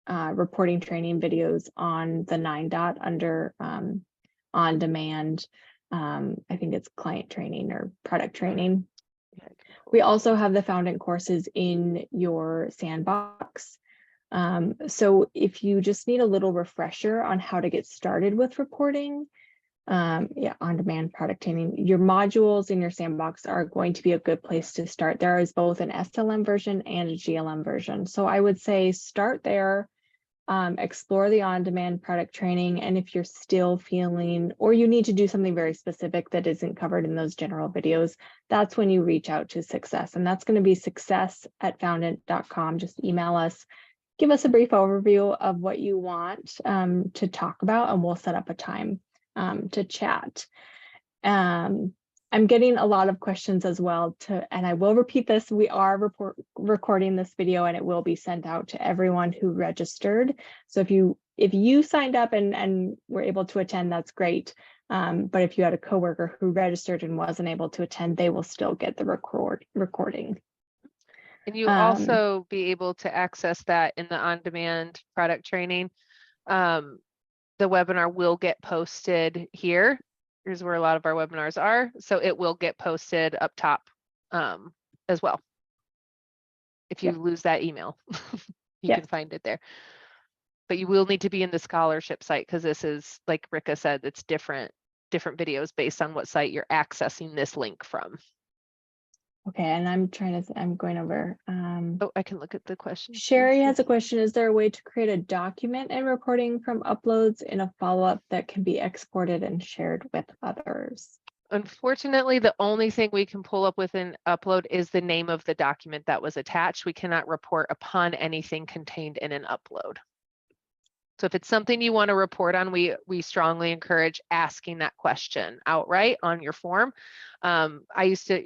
reporting training videos on the 9 under on demand. I think it's client training or product training. We also have the Foundant courses in your sandbox. So if you just need a little refresher on how to get started with reporting, on-demand product training, your modules in your sandbox are going to be a good place to start. There is both an SLM version and a GLM version. So I would say start there, explore the on-demand product training. And if you're still feeling, or you need to do something very specific that isn't covered in those general videos, that's when you reach out to Success. And that's going to be success@foundant.com. Just email us. Give us a brief overview of what you want to talk about, and we'll set up a time to chat. I'm getting a lot of questions as well, and I will repeat this. We are recording this video, and it will be sent out to everyone who registered. So if you signed up and were able to attend, that's great. But if you had a coworker who registered and wasn't able to attend, they will still get the recording. And you'll also be able to access that in the on-demand product training. The webinar will get posted here. Here's where a lot of our webinars are. So it will get posted up top as well. If you lose that email, you can find it there. But you will need to be in the scholarship site, because this is, like Rika said, it's different videos based on what site you're accessing this link from. Okay, and I'm going over. Oh, I can look at the question. Sherry has a question. Is there a way to create a document and reporting from uploads in a follow-up that can be exported and shared with others? Unfortunately, the only thing we can pull up within upload is the name of the document that was attached. We cannot report upon anything contained in an upload. So if it's something you want to report on, we strongly encourage asking that question outright on your form. I used to,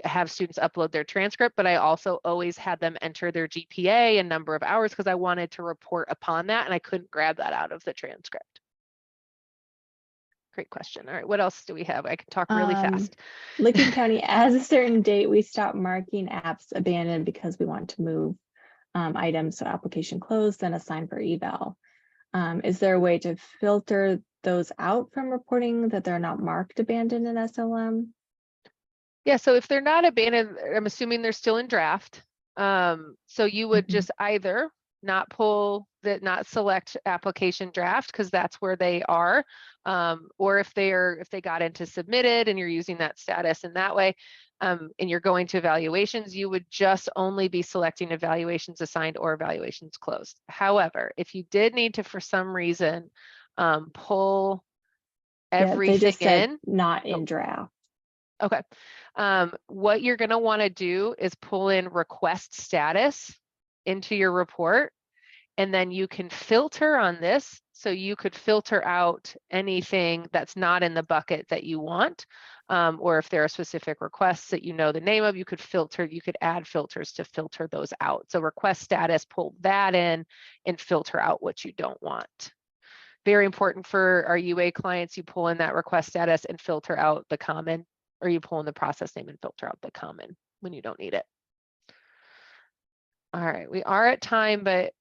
have students upload their transcript, but I also always had them enter their GPA and number of hours, because I wanted to report upon that, and I couldn't grab that out of the transcript. Great question. All right, what else do we have? I can talk really fast. Licking County, as a certain date, we stopped marking apps abandoned because we want to move items, so application closed, then assigned for eval. Is there a way to filter those out from reporting that they're not marked abandoned in SLM? Yeah, so if they're not abandoned, I'm assuming they're still in draft. So you would just either not select application draft, because that's where they are, or if they got into submitted and you're using that status in that way, and you're going to evaluations, you would just only be selecting evaluations assigned or evaluations closed. However, if you did need to, for some reason, pull everything they just said in, not in draft. Okay. What you're going to want to do is pull in request status into your report, and then you can filter on this. So you could filter out anything that's not in the bucket that you want, or if there are specific requests that you know the name of, you could add filters to filter those out. So request status, pull that in and filter out what you don't want. Very important for our UA clients, you pull in that request status and filter out the common, or you pull in the process name and filter out the common when you don't need it. All right, we are at time, but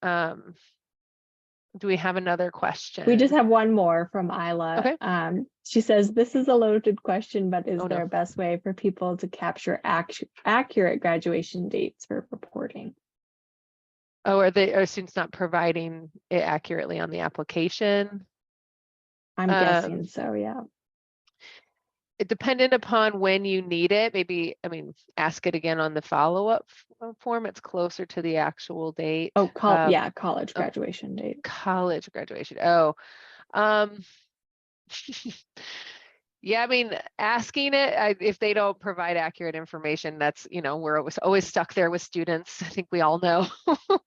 do we have another question? We just have one more from Isla. Okay. She says, this is a loaded question, but is there a best way for people to capture accurate graduation dates for reporting? Oh, are students not providing it accurately on the application? I'm guessing so, yeah. It dependent upon when you need it, maybe, I mean, ask it again on the follow-up form. It's closer to the actual date. Oh, yeah, college graduation date. College graduation. Oh, yeah, I mean, asking it, if they don't provide accurate information, that's, we're always stuck there with students. I think we all know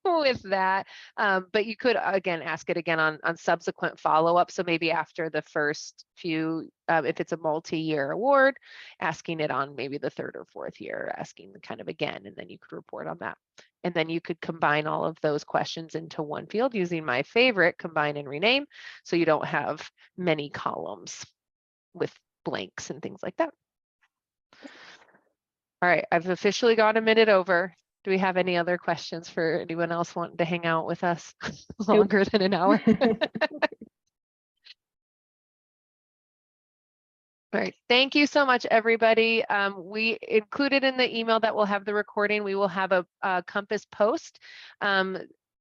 with that. But you could, again, ask it again on subsequent follow-up. So maybe after the first few, if it's a multi-year award, asking it on maybe the third or fourth year, asking kind of again, and then you could report on that. And then you could combine all of those questions into one field using my favorite, combine and rename. So you don't have many columns with blanks and things like that. All right, I've officially gone a minute over. Do we have any other questions for anyone else wanting to hang out with us longer than an hour? All right, thank you so much, everybody. We included in the email that we'll have the recording, we will have a Compass post,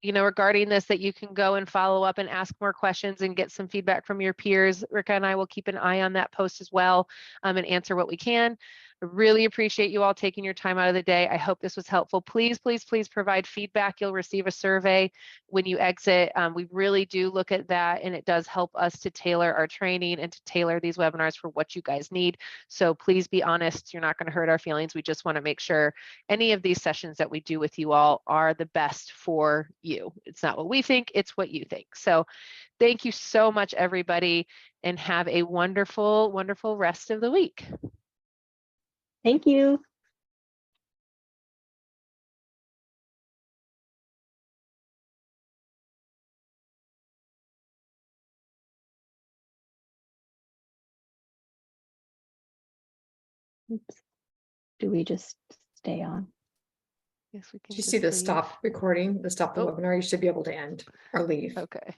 regarding this, that you can go and follow up and ask more questions and get some feedback from your peers. Rika and I will keep an eye on that post as well, and answer what we can. I really appreciate you all taking your time out of the day. I hope this was helpful. Please, please, please provide feedback. You'll receive a survey when you exit. We really do look at that, and it does help us to tailor our training and to tailor these webinars for what you guys need. So please be honest. You're not going to hurt our feelings. We just want to make sure any of these sessions that we do with you all are the best for you. It's not what we think, it's what you think. So thank you so much, everybody, and have a wonderful, wonderful rest of the week. Thank you. Oops. Do we just stay on? Yes, we can. Do you see the leave. stop recording, the stop the webinar? You should be able to end or leave. Okay.